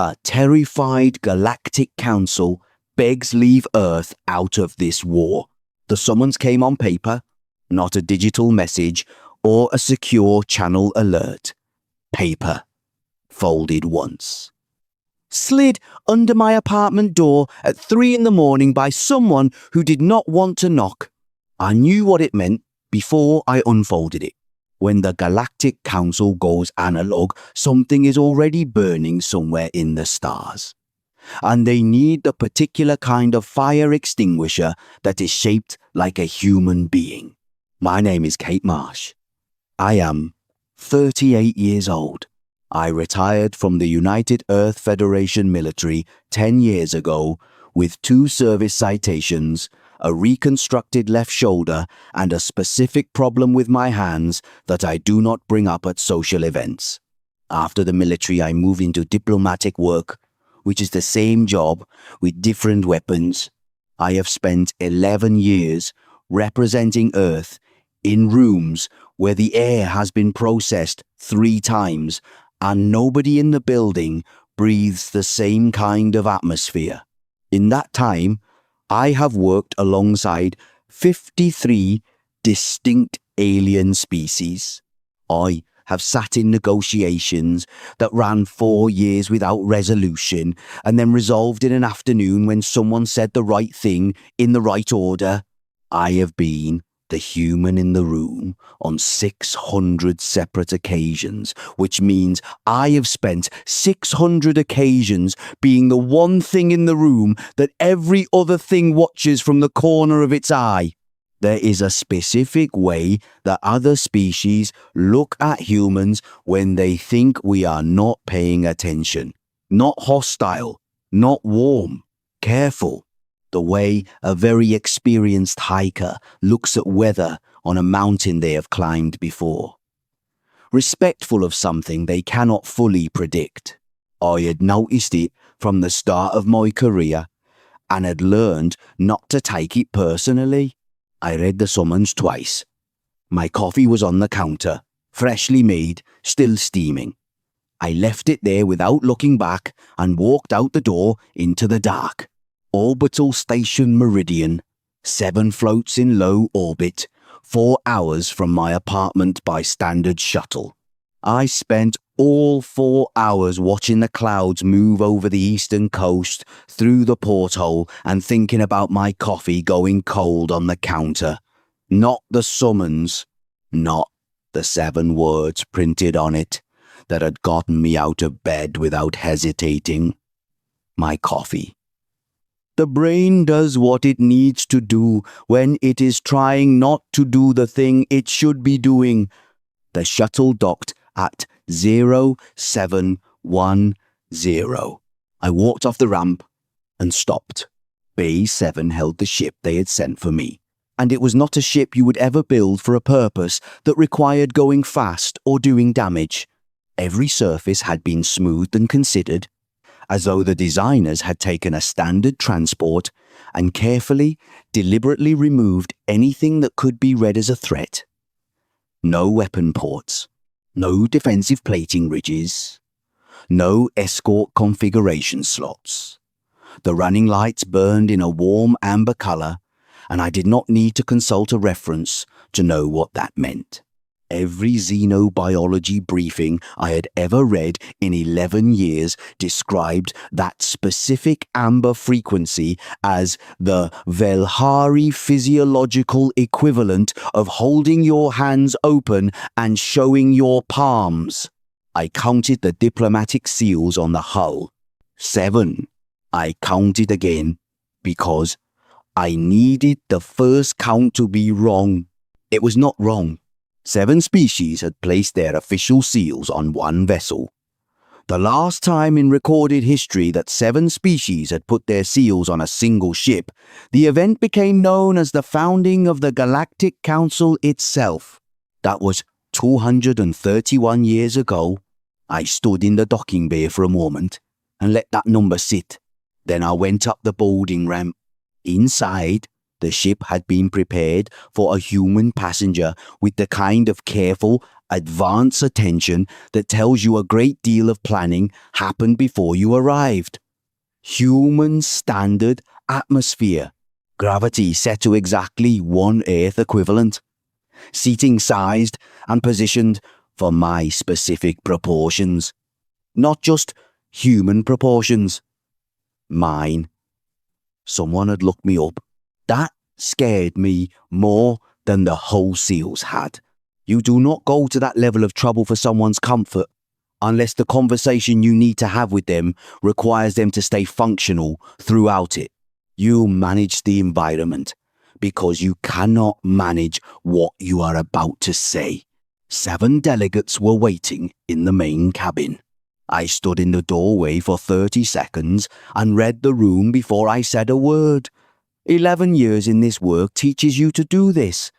A terrified Galactic Council begs leave Earth out of this war. The summons came on paper, not a digital message or a secure channel alert. Paper, folded once. Slid under my apartment door at 3 a.m. by someone who did not want to knock. I knew what it meant before I unfolded it. When the Galactic Council goes analog, something is already burning somewhere in the stars. And they need the particular kind of fire extinguisher that is shaped like a human being. My name is Kate Marsh. I am 38 years old. I retired from the United Earth Federation military 10 years ago with 2 service citations, a reconstructed left shoulder, and a specific problem with my hands that I do not bring up at social events. After the military, I moved into diplomatic work, which is the same job with different weapons. I have spent 11 years representing Earth in rooms where the air has been processed 3 times and nobody in the building breathes the same kind of atmosphere. In that time, I have worked alongside 53 distinct alien species. I have sat in negotiations that ran 4 years without resolution and then resolved in an afternoon when someone said the right thing in the right order. I have been the human in the room on 600 separate occasions, which means I have spent 600 occasions being the one thing in the room that every other thing watches from the corner of its eye. There is a specific way that other species look at humans when they think we are not paying attention. Not hostile, not warm, careful. The way a very experienced hiker looks at weather on a mountain they have climbed before. Respectful of something they cannot fully predict. I had noticed it from the start of my career and had learned not to take it personally. I read the summons twice. My coffee was on the counter, freshly made, still steaming. I left it there without looking back and walked out the door into the dark. Orbital Station Meridian, 7 floats in low orbit, 4 hours from my apartment by standard shuttle. I spent all 4 hours watching the clouds move over the eastern coast through the porthole and thinking about my coffee going cold on the counter. Not the summons, not the 7 words printed on it that had gotten me out of bed without hesitating. My coffee. The brain does what it needs to do when it is trying not to do the thing it should be doing. The shuttle docked at 0710. I walked off the ramp and stopped. Bay 7 held the ship they had sent for me, and it was not a ship you would ever build for a purpose that required going fast or doing damage. Every surface had been smoothed and considered, as though the designers had taken a standard transport and carefully, deliberately removed anything that could be read as a threat. No weapon ports, no defensive plating ridges, no escort configuration slots. The running lights burned in a warm amber colour, and I did not need to consult a reference to know what that meant. Every xenobiology briefing I had ever read in 11 years described that specific amber frequency as the Velhari physiological equivalent of holding your hands open and showing your palms. I counted the diplomatic seals on the hull. 7. I counted again because I needed the first count to be wrong. It was not wrong. 7 species had placed their official seals on one vessel. The last time in recorded history that 7 species had put their seals on a single ship, the event became known as the founding of the Galactic Council itself. That was 231 years ago. I stood in the docking bay for a moment and let that number sit. Then I went up the boarding ramp. Inside, the ship had been prepared for a human passenger with the kind of careful advance attention that tells you a great deal of planning happened before you arrived. Human standard atmosphere. Gravity set to exactly one Earth equivalent. Seating sized and positioned for my specific proportions. Not just human proportions. Mine. Someone had looked me up. That scared me more than the whole SEALs had. You do not go to that level of trouble for someone's comfort unless the conversation you need to have with them requires them to stay functional throughout it. You manage the environment because you cannot manage what you are about to say. 7 delegates were waiting in the main cabin. I stood in the doorway for 30 seconds and read the room before I said a word. 11 years in this work teaches you to do this.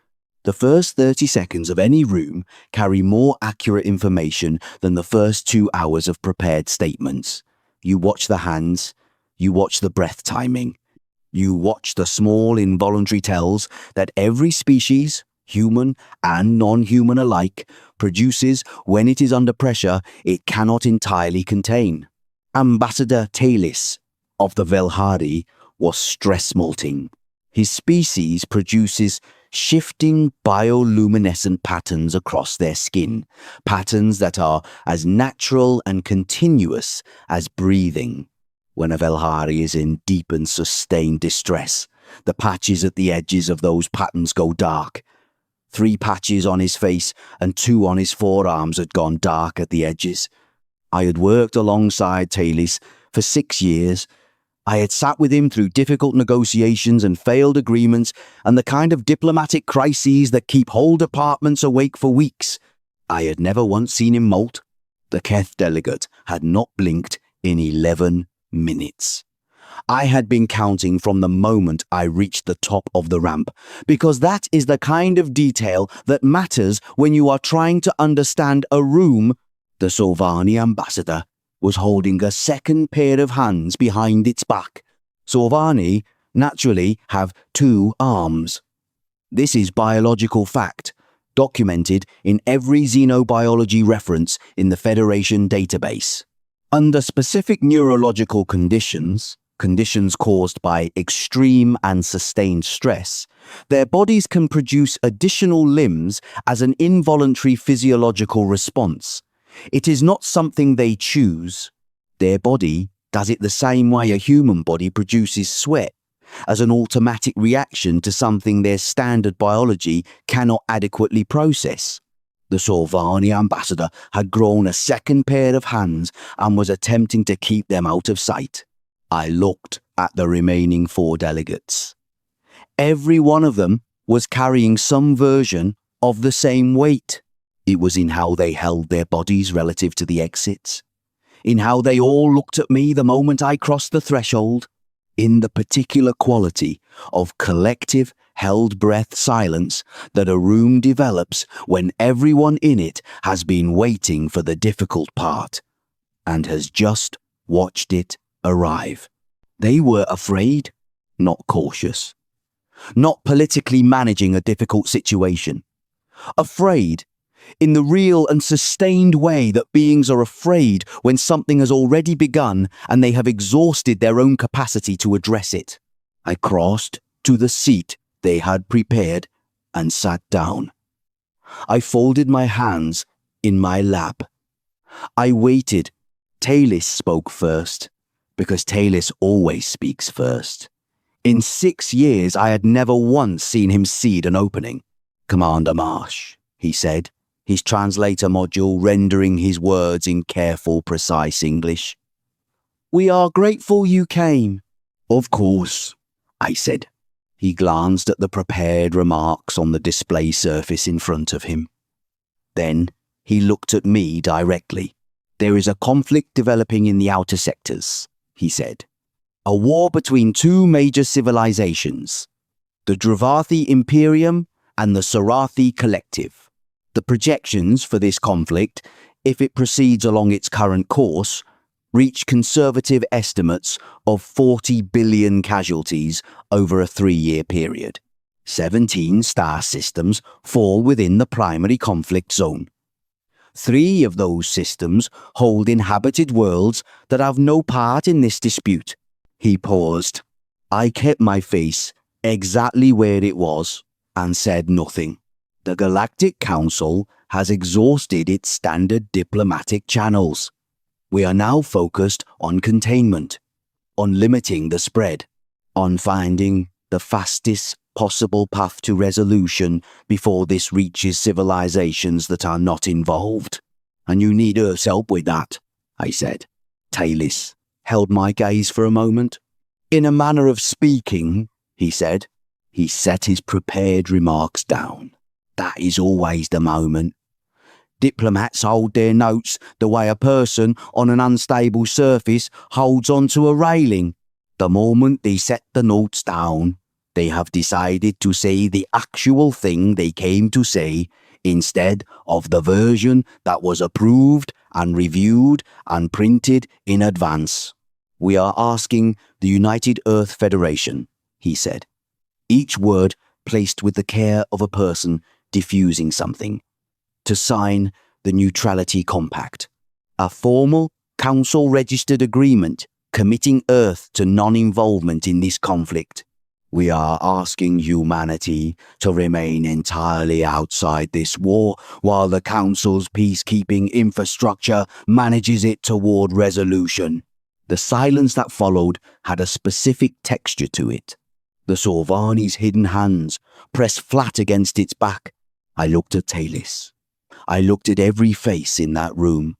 The first 30 seconds of any room carry more accurate information than the first 2 hours of prepared statements. You watch the hands, you watch the breath timing, you watch the small involuntary tells that every species, human and non-human alike, produces when it is under pressure it cannot entirely contain. Ambassador Talis of the Velhari was stress-molting. His species produces shifting bioluminescent patterns across their skin, patterns that are as natural and continuous as breathing. When a Velhari is in deep and sustained distress, the patches at the edges of those patterns go dark. 3 patches on his face and 2 on his forearms had gone dark at the edges. I had worked alongside Talis for 6 years. I had sat with him through difficult negotiations and failed agreements and the kind of diplomatic crises that keep whole departments awake for weeks. I had never once seen him molt. The Keth delegate had not blinked in 11 minutes. I had been counting from the moment I reached the top of the ramp, because that is the kind of detail that matters when you are trying to understand a room. The Sovani ambassador was holding a second pair of hands behind its back. Sovani naturally have 2 arms. This is biological fact, documented in every xenobiology reference in the Federation database. Under specific neurological conditions caused by extreme and sustained stress, their bodies can produce additional limbs as an involuntary physiological response. It is not something they choose. Their body does it the same way a human body produces sweat, as an automatic reaction to something their standard biology cannot adequately process. The Solvani ambassador had grown a second pair of hands and was attempting to keep them out of sight. I looked at the remaining 4 delegates. Every one of them was carrying some version of the same weight. It was in how they held their bodies relative to the exits, in how they all looked at me the moment I crossed the threshold, in the particular quality of collective held breath silence that a room develops when everyone in it has been waiting for the difficult part and has just watched it arrive. They were afraid, not cautious, not politically managing a difficult situation. Afraid in the real and sustained way that beings are afraid when something has already begun and they have exhausted their own capacity to address it. I crossed to the seat they had prepared and sat down. I folded my hands in my lap. I waited. Talis spoke first, because Talis always speaks first. In 6 years, I had never once seen him seed an opening. "Commander Marsh," he said, his translator module rendering his words in careful, precise English. "We are grateful you came." "Of course," I said. He glanced at the prepared remarks on the display surface in front of him. Then he looked at me directly. "There is a conflict developing in the outer sectors," he said. "A war between 2 major civilizations, the Dravathi Imperium and the Sarathi Collective. The projections for this conflict, if it proceeds along its current course, reach conservative estimates of 40 billion casualties over a 3-year period. 17 star systems fall within the primary conflict zone. 3 of those systems hold inhabited worlds that have no part in this dispute. He paused. I kept my face exactly where it was and said nothing. The Galactic Council has exhausted its standard diplomatic channels. We are now focused on containment, on limiting the spread, on finding the fastest possible path to resolution before this reaches civilizations that are not involved. And you need Earth's help with that, I said. Talis held my gaze for a moment. In a manner of speaking, he said. He set his prepared remarks down. That is always the moment. Diplomats hold their notes the way a person on an unstable surface holds onto a railing. The moment they set the notes down, they have decided to say the actual thing they came to say instead of the version that was approved and reviewed and printed in advance. We are asking the United Earth Federation, he said, each word placed with the care of a person diffusing something, to sign the Neutrality Compact, a formal council-registered agreement committing Earth to non-involvement in this conflict. We are asking humanity to remain entirely outside this war while the Council's peacekeeping infrastructure manages it toward resolution. The silence that followed had a specific texture to it. The Sorvani's hidden hands pressed flat against its back. I looked at Talis. I looked at every face in that room.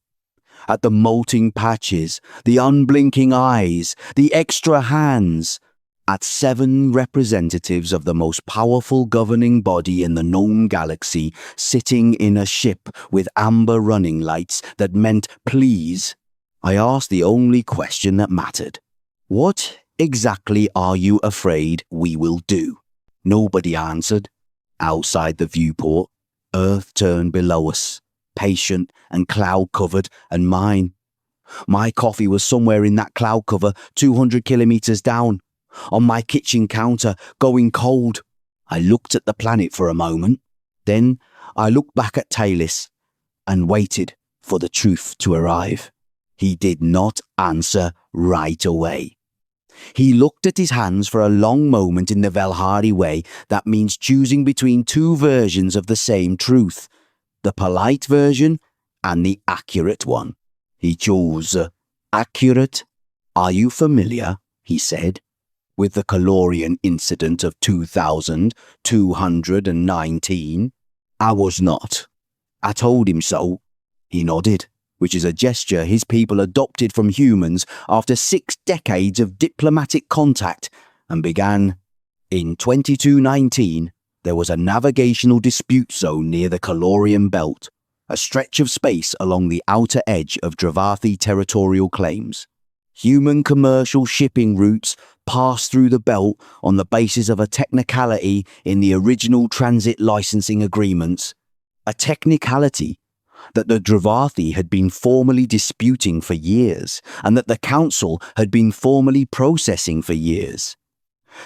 At the molting patches, the unblinking eyes, the extra hands. At 7 representatives of the most powerful governing body in the known galaxy sitting in a ship with amber running lights that meant please. I asked the only question that mattered. What exactly are you afraid we will do? Nobody answered. Outside the viewport, Earth turned below us, patient and cloud-covered, and mine. My coffee was somewhere in that cloud cover 200 kilometers down, on my kitchen counter, going cold. I looked at the planet for a moment. Then I looked back at Talis and waited for the truth to arrive. He did not answer right away. He looked at his hands for a long moment in the Velhari way that means choosing between 2 versions of the same truth, the polite version and the accurate one. He chose accurate. Are you familiar, he said, with the Calorean incident of 2219? I was not. I told him so. He nodded, which is a gesture his people adopted from humans after 6 decades of diplomatic contact, and began. In 2219, there was a navigational dispute zone near the Calorean belt, a stretch of space along the outer edge of Dravathi territorial claims. Human commercial shipping routes passed through the belt on the basis of a technicality in the original transit licensing agreements, a technicality that the Dravathi had been formally disputing for years, and that the Council had been formally processing for years.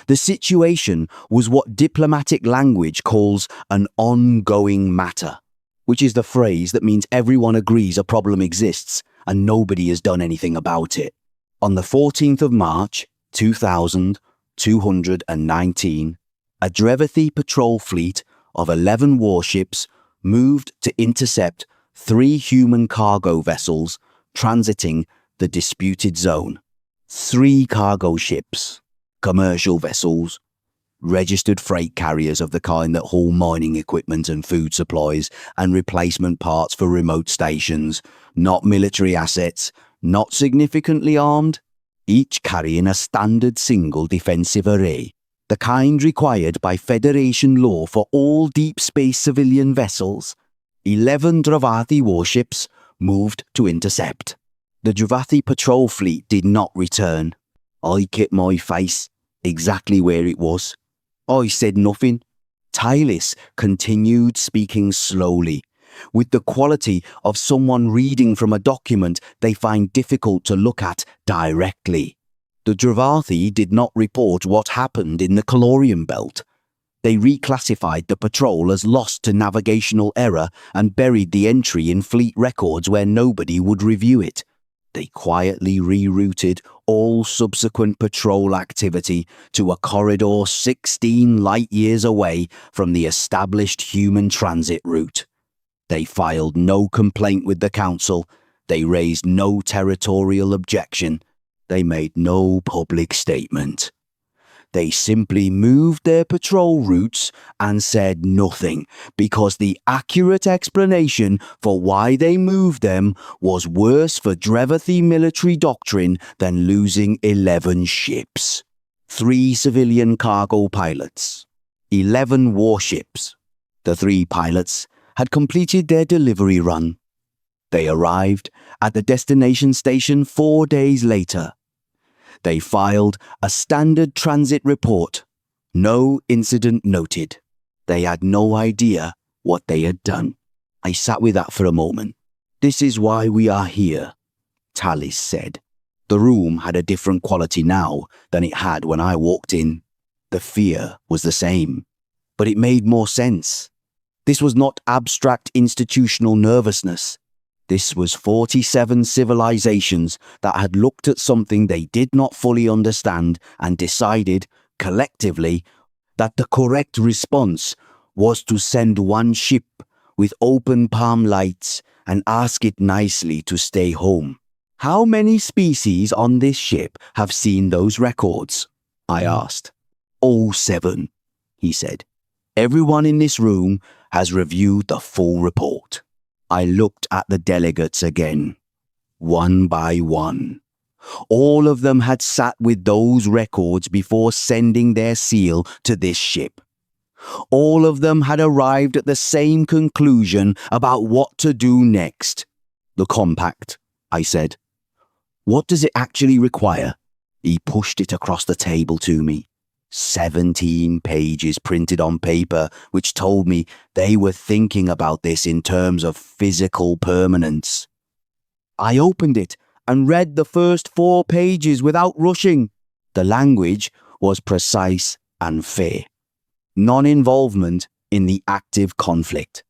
The situation was what diplomatic language calls an ongoing matter, which is the phrase that means everyone agrees a problem exists and nobody has done anything about it. On the 14th of March, 2219, a Dravathi patrol fleet of 11 warships moved to intercept 3 human cargo vessels transiting the disputed zone. 3 cargo ships, commercial vessels, registered freight carriers of the kind that haul mining equipment and food supplies and replacement parts for remote stations, not military assets, not significantly armed, each carrying a standard single defensive array, the kind required by Federation law for all deep space civilian vessels. 11 Dravathi warships moved to intercept. The Dravathi patrol fleet did not return. I kept my face exactly where it was. I said nothing. Talis continued speaking slowly, with the quality of someone reading from a document they find difficult to look at directly. The Dravathi did not report what happened in the Calorean belt. They reclassified the patrol as lost to navigational error and buried the entry in fleet records where nobody would review it. They quietly rerouted all subsequent patrol activity to a corridor 16 light-years away from the established human transit route. They filed no complaint with the Council. They raised no territorial objection. They made no public statement. They simply moved their patrol routes and said nothing, because the accurate explanation for why they moved them was worse for Drevathi military doctrine than losing 11 ships, 3 civilian cargo pilots, 11 warships. The 3 pilots had completed their delivery run. They arrived at the destination station 4 days later. They filed a standard transit report. No incident noted. They had no idea what they had done. I sat with that for a moment. "This is why we are here," Tallis said. The room had a different quality now than it had when I walked in. The fear was the same, but it made more sense. This was not abstract institutional nervousness. This was 47 civilizations that had looked at something they did not fully understand and decided, collectively, that the correct response was to send one ship with open palm lights and ask it nicely to stay home. "How many species on this ship have seen those records?" I asked. "All 7, he said. "Everyone in this room has reviewed the full report." I looked at the delegates again, one by one. All of them had sat with those records before sending their seal to this ship. All of them had arrived at the same conclusion about what to do next. "The compact," I said. "What does it actually require?" He pushed it across the table to me. 17 pages printed on paper, which told me they were thinking about this in terms of physical permanence. I opened it and read the first 4 pages without rushing. The language was precise and fair. Non-involvement in the active conflict.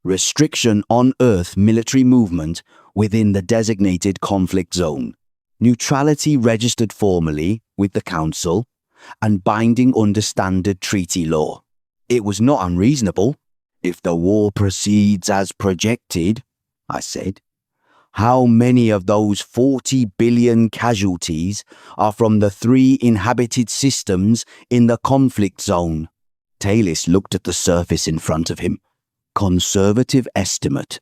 Restriction on Earth military movement within the designated conflict zone. Neutrality registered formally with the Council and binding under standard treaty law. It was not unreasonable. "If the war proceeds as projected," I said, "how many of those 40 billion casualties are from the 3 inhabited systems in the conflict zone?" Tallis looked at the surface in front of him. "Conservative estimate.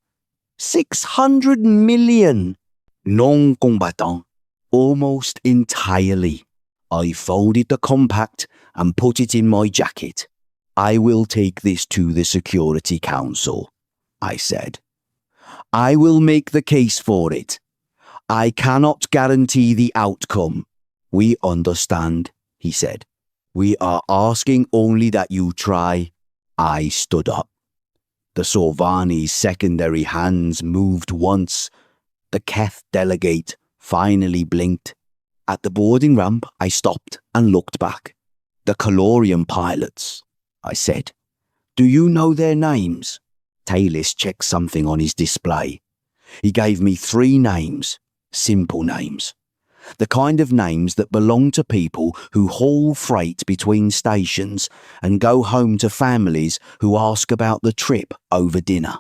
600 million non-combatants. Almost entirely." I folded the compact and put it in my jacket. "I will take this to the Security Council," I said. "I will make the case for it. I cannot guarantee the outcome." "We understand," he said. "We are asking only that you try." I stood up. The Sorvani's secondary hands moved once. The Keth delegate finally blinked. At the boarding ramp, I stopped and looked back. "The Calorean pilots," I said. "Do you know their names?" Tallis checked something on his display. He gave me 3 names, simple names. The kind of names that belong to people who haul freight between stations and go home to families who ask about the trip over dinner.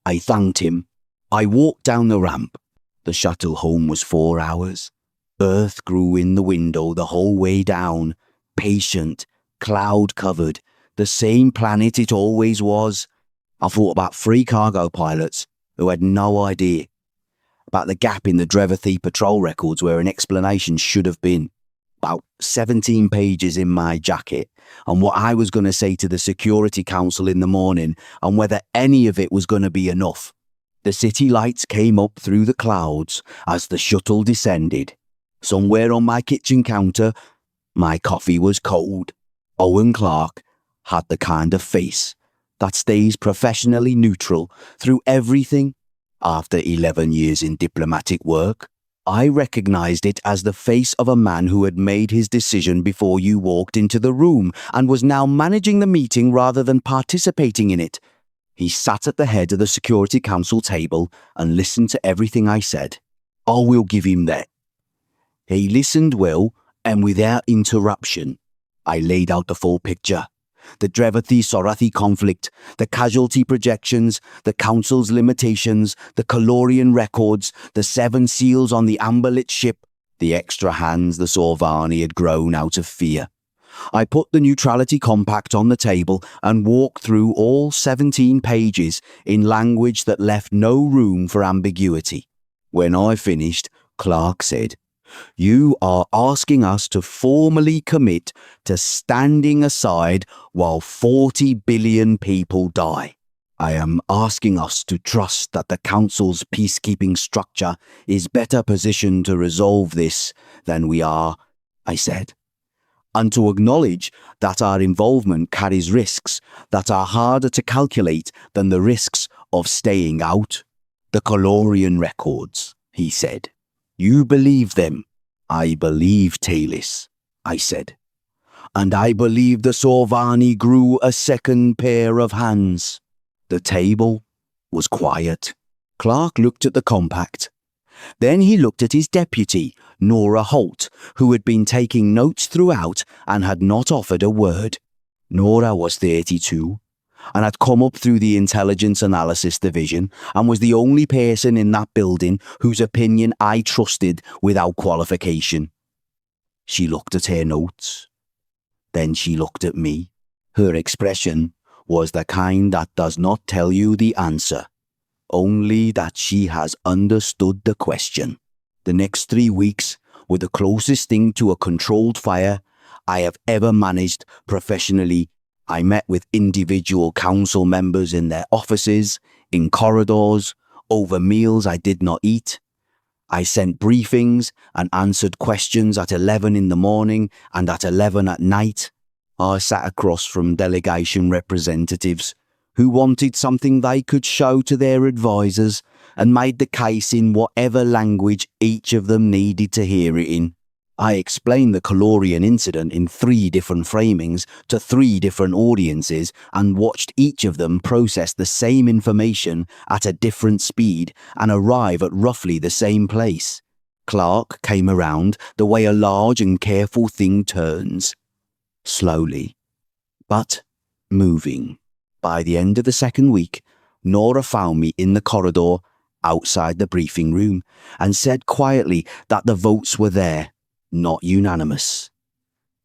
I thanked him. I walked down the ramp. The shuttle home was 4 hours. Earth grew in the window the whole way down, patient, cloud-covered, the same planet it always was. I thought about 3 cargo pilots who had no idea, about the gap in the Drevathi patrol records where an explanation should have been, about 17 pages in my jacket, and what I was going to say to the Security Council in the morning, and whether any of it was going to be enough. The city lights came up through the clouds as the shuttle descended. Somewhere on my kitchen counter, my coffee was cold. Owen Clark had the kind of face that stays professionally neutral through everything after 11 years in diplomatic work. I recognized it as the face of a man who had made his decision before you walked into the room and was now managing the meeting rather than participating in it. He sat at the head of the Security Council table and listened to everything I said. I will give him that. He listened well and without interruption. I laid out the full picture. The Drevathi-Sorathi conflict, the casualty projections, the Council's limitations, the Calorean records, the 7 seals on the amber-lit ship, the extra hands the Sorvani had grown out of fear. I put the neutrality compact on the table and walked through all 17 pages in language that left no room for ambiguity. When I finished, Clark said, "You are asking us to formally commit to standing aside while 40 billion people die. I am asking us to trust that the Council's peacekeeping structure is better positioned to resolve this than we are," I said, "and to acknowledge that our involvement carries risks that are harder to calculate than the risks of staying out." "The Calorean records," he said. "You believe them." "I believe Talis," I said. "And I believe the Sorvani grew a second pair of hands." The table was quiet. Clark looked at the compact. Then he looked at his deputy, Nora Holt, who had been taking notes throughout and had not offered a word. Nora was 32 and had come up through the Intelligence Analysis Division and was the only person in that building whose opinion I trusted without qualification. She looked at her notes. Then she looked at me. Her expression was the kind that does not tell you the answer, only that she has understood the question. The next 3 weeks were the closest thing to a controlled fire I have ever managed professionally. I met with individual council members in their offices, in corridors, over meals I did not eat. I sent briefings and answered questions at 11 in the morning and at 11 at night. I sat across from delegation representatives who wanted something they could show to their advisors and made the case in whatever language each of them needed to hear it in. I explained the Calorean incident in 3 different framings to 3 different audiences and watched each of them process the same information at a different speed and arrive at roughly the same place. Clark came around the way a large and careful thing turns. Slowly, but moving. By the end of the second week, Nora found me in the corridor outside the briefing room and said quietly that the votes were there. Not unanimous.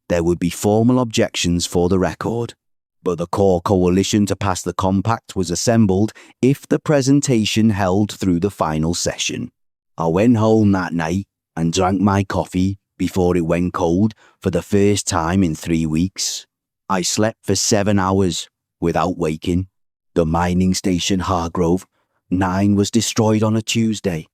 There would be formal objections for the record, but the core coalition to pass the compact was assembled if the presentation held through the final session. I went home that night and drank my coffee before it went cold for the first time in 3 weeks. I slept for 7 hours without waking. The mining station Hargrove 9 was destroyed on a Tuesday.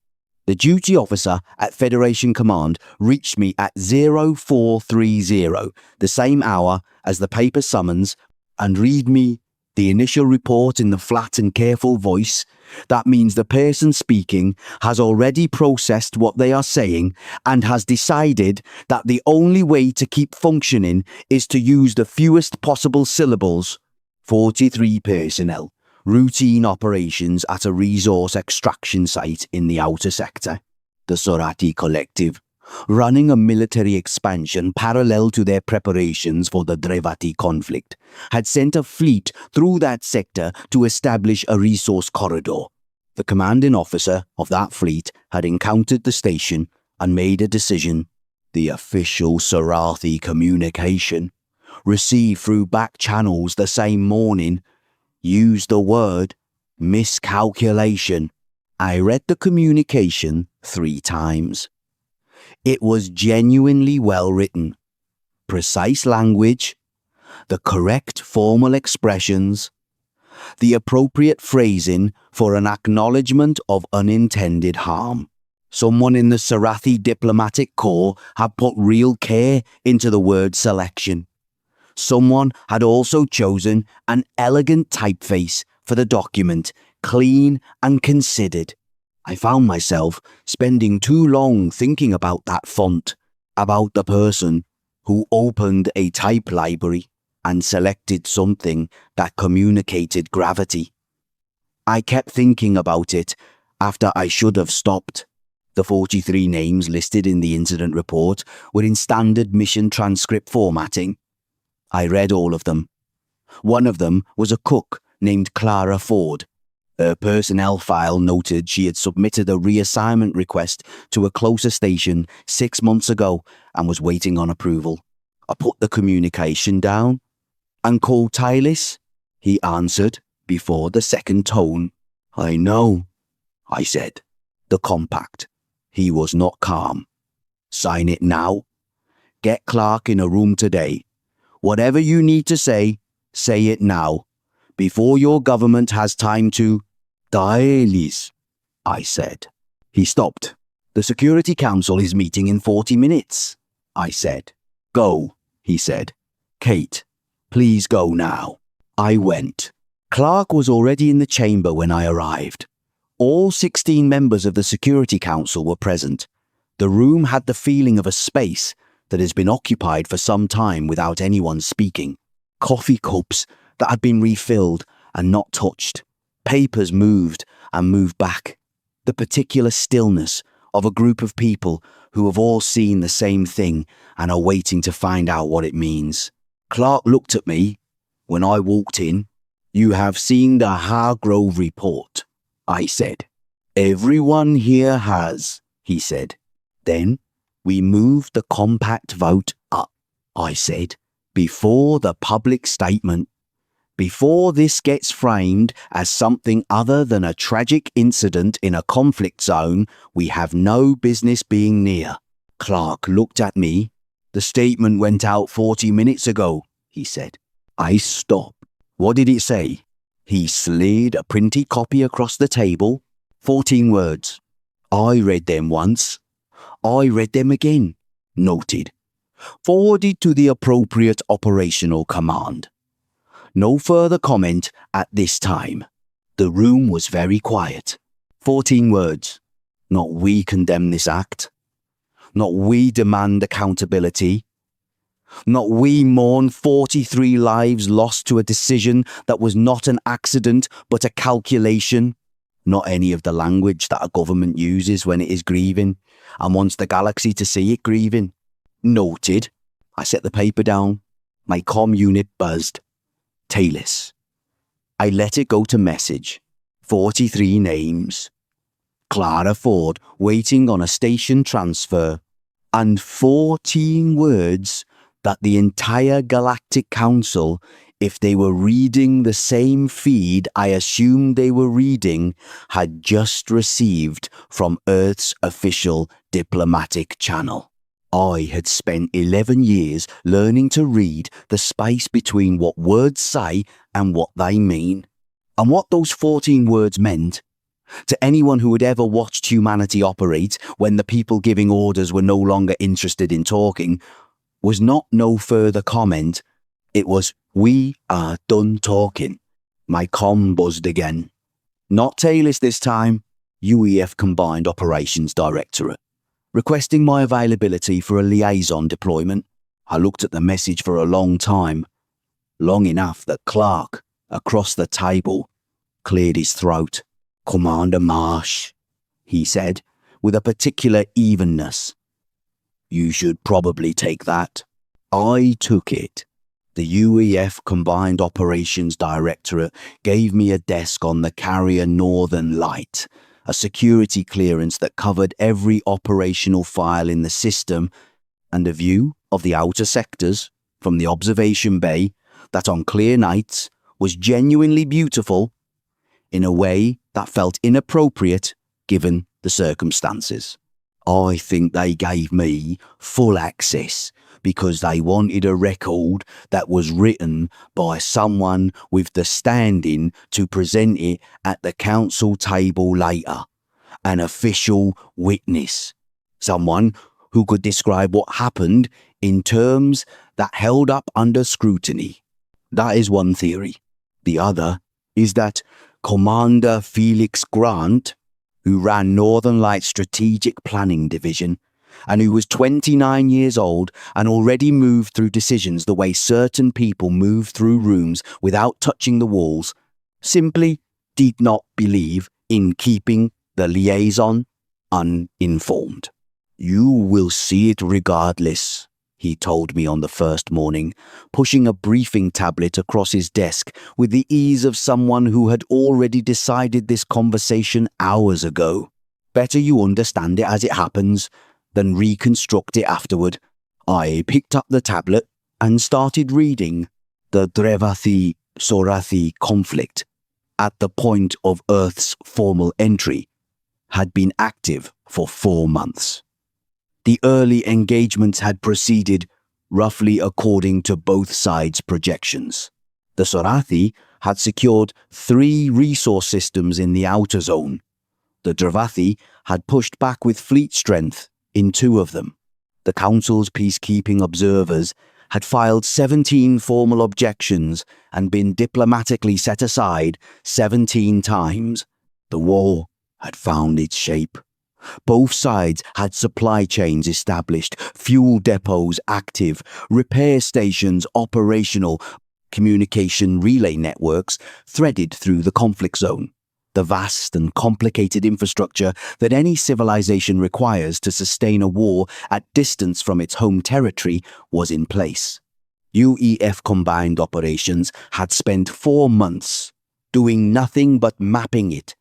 The duty officer at Federation Command reached me at 0430, the same hour as the paper summons, and read me the initial report in the flat and careful voice. That means the person speaking has already processed what they are saying and has decided that the only way to keep functioning is to use the fewest possible syllables. 43 personnel. Routine operations at a resource extraction site in the outer sector. The Sorati Collective, running a military expansion parallel to their preparations for the Drevati conflict, had sent a fleet through that sector to establish a resource corridor. The commanding officer of that fleet had encountered the station and made a decision. The official Sorathi communication, received through back channels the same morning, used the word miscalculation. I read the communication 3 times. It was genuinely well written. Precise language, the correct formal expressions, the appropriate phrasing for an acknowledgement of unintended harm. Someone in the Sorathi diplomatic corps had put real care into the word selection. Someone had also chosen an elegant typeface for the document, clean and considered. I found myself spending too long thinking about that font, about the person who opened a type library and selected something that communicated gravity. I kept thinking about it after I should have stopped. The 43 names listed in the incident report were in standard mission transcript formatting. I read all of them. One of them was a cook named Clara Ford. Her personnel file noted she had submitted a reassignment request to a closer station 6 months ago and was waiting on approval. I put the communication down and called Tylis. He answered before the second tone. I know, I said. The compact. He was not calm. Sign it now. Get Clark in a room today. Whatever you need to say it now, before your government has time to... Tylis, I said. He stopped. The Security Council is meeting in 40 minutes, I said. Go, he said. Kate, please go now. I went. Clark was already in the chamber when I arrived. All 16 members of the Security Council were present. The room had the feeling of a space that has been occupied for some time without anyone speaking. Coffee cups that had been refilled and not touched. Papers moved and moved back. The particular stillness of a group of people who have all seen the same thing and are waiting to find out what it means. Clark looked at me when I walked in. You have seen the Hargrove report, I said. Everyone here has, he said. Then we moved the compact vote up, I said, before the public statement. Before this gets framed as something other than a tragic incident in a conflict zone we have no business being near. Clark looked at me. The statement went out 40 minutes ago, he said. I stopped. What did it say? He slid a printed copy across the table. 14 words. I read them once. I read them again. Noted. Forwarded to the appropriate operational command. No further comment at this time. The room was very quiet. 14 words. Not we condemn this act. Not we demand accountability. Not we mourn 43 lives lost to a decision that was not an accident but a calculation. Not any of the language that a government uses when it is grieving and wants the galaxy to see it grieving. Noted. I set the paper down. My comm unit buzzed. Tayless. I let it go to message. 43 names. Clara Ford waiting on a station transfer. And 14 words that the entire Galactic Council, if they were reading the same feed I assumed they were reading, had just received from Earth's official diplomatic channel. I had spent 11 years learning to read the space between what words say and what they mean. And what those 14 words meant, to anyone who had ever watched humanity operate when the people giving orders were no longer interested in talking, was not no further comment. It was, we are done talking. My comm buzzed again. Not Taylor's this time, UEF Combined Operations Directorate. Requesting my availability for a liaison deployment. I looked at the message for a long time. Long enough that Clark, across the table, cleared his throat. Commander Marsh, he said, with a particular evenness. You should probably take that. I took it. The UEF Combined Operations Directorate gave me a desk on the carrier Northern Light, a security clearance that covered every operational file in the system, and a view of the outer sectors from the observation bay that on clear nights was genuinely beautiful in a way that felt inappropriate given the circumstances. I think they gave me full access because they wanted a record that was written by someone with the standing to present it at the council table later. An official witness. Someone who could describe what happened in terms that held up under scrutiny. That is one theory. The other is that Commander Felix Grant, who ran Northern Lights Strategic Planning Division, and who was 29 years old and already moved through decisions the way certain people move through rooms without touching the walls, simply did not believe in keeping the liaison uninformed. "You will see it regardless," he told me on the first morning, pushing a briefing tablet across his desk with the ease of someone who had already decided this conversation hours ago. "Better you understand it as it happens than reconstruct it afterward." I picked up the tablet and started reading. The Drevathi-Sorathi conflict, at the point of Earth's formal entry, had been active for 4 months. The early engagements had proceeded roughly according to both sides' projections. The Sorathi had secured 3 resource systems in the outer zone. The Drevathi had pushed back with fleet strength in 2 of them. The Council's peacekeeping observers had filed 17 formal objections and been diplomatically set aside 17 times. The war had found its shape. Both sides had supply chains established, fuel depots active, repair stations operational, communication relay networks threaded through the conflict zone. The vast and complicated infrastructure that any civilization requires to sustain a war at distance from its home territory was in place. UEF Combined Operations had spent 4 months doing nothing but mapping it,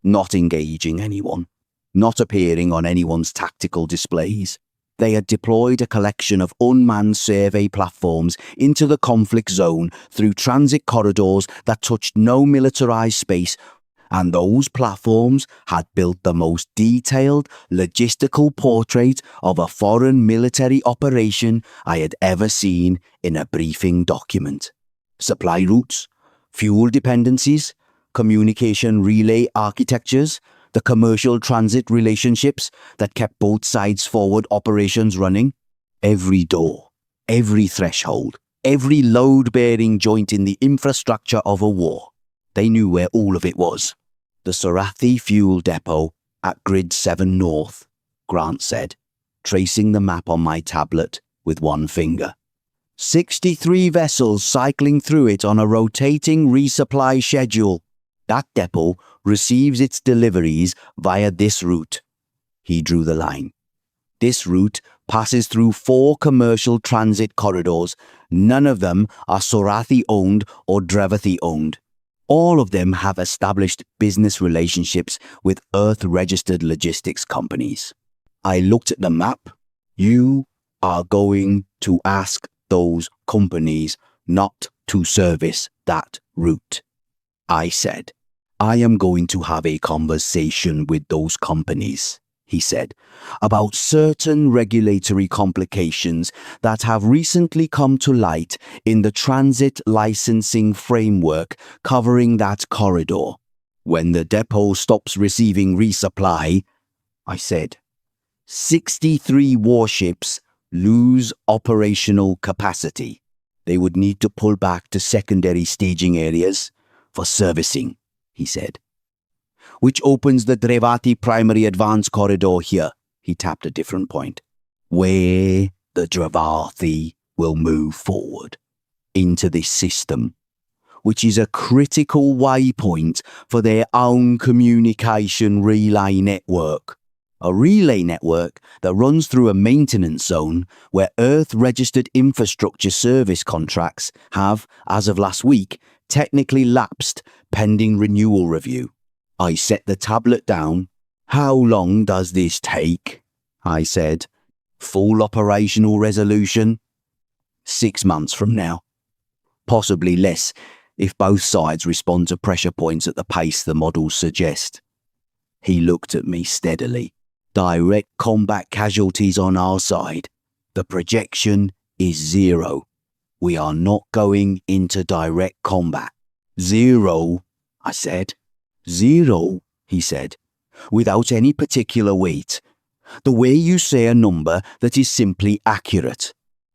not engaging anyone, not appearing on anyone's tactical displays. They had deployed a collection of unmanned survey platforms into the conflict zone through transit corridors that touched no militarized space, and those platforms had built the most detailed logistical portrait of a foreign military operation I had ever seen in a briefing document. Supply routes, fuel dependencies, communication relay architectures, the commercial transit relationships that kept both sides' forward operations running. Every door, every threshold, every load-bearing joint in the infrastructure of a war. They knew where all of it was. "The Sorathi fuel depot at Grid 7 North," Grant said, tracing the map on my tablet with one finger. 63 vessels cycling through it on a rotating resupply schedule. That depot receives its deliveries via this route. He drew the line. This route passes through 4 commercial transit corridors. None of them are Sorathi-owned or Drevathi-owned. All of them have established business relationships with Earth-registered logistics companies. I looked at the map. "You are going to ask those companies not to service that route," I said. "I am going to have a conversation with those companies," he said, "about certain regulatory complications that have recently come to light in the transit licensing framework covering that corridor. When the depot stops receiving resupply," I said, 63 warships lose operational capacity. They would need to pull back to secondary staging areas for servicing," he said. "Which opens the Drevathi primary advance corridor here," he tapped a different point, "where the Drevathi will move forward into this system, which is a critical waypoint for their own communication relay network. A relay network that runs through a maintenance zone where Earth-registered infrastructure service contracts have, as of last week, technically lapsed pending renewal review." I set the tablet down. "How long does this take?" I said. "Full operational resolution?" 6 months from now. Possibly less if both sides respond to pressure points at the pace the models suggest." He looked at me steadily. "Direct combat casualties on our side. The projection is 0. We are not going into direct combat." "0, I said. "0, he said, without any particular weight. "The way you say a number that is simply accurate."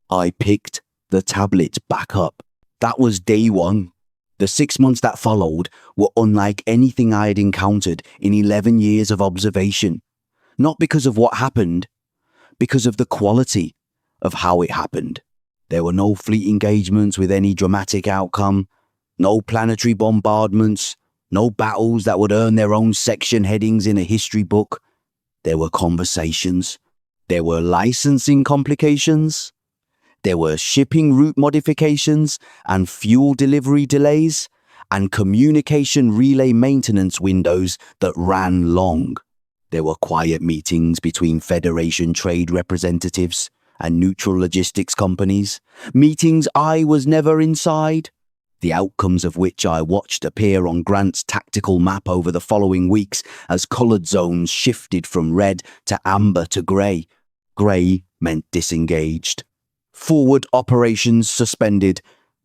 I picked the tablet back up. "That was day 1. The 6 months that followed were unlike anything I had encountered in 11 years of observation. Not because of what happened, because of the quality of how it happened. There were no fleet engagements with any dramatic outcome, no planetary bombardments, no battles that would earn their own section headings in a history book. There were conversations. There were licensing complications. There were shipping route modifications and fuel delivery delays and communication relay maintenance windows that ran long. There were quiet meetings between Federation trade representatives and neutral logistics companies, meetings I was never inside, the outcomes of which I watched appear on Grant's tactical map over the following weeks as coloured zones shifted from red to amber to grey. Grey meant disengaged. Forward operations suspended,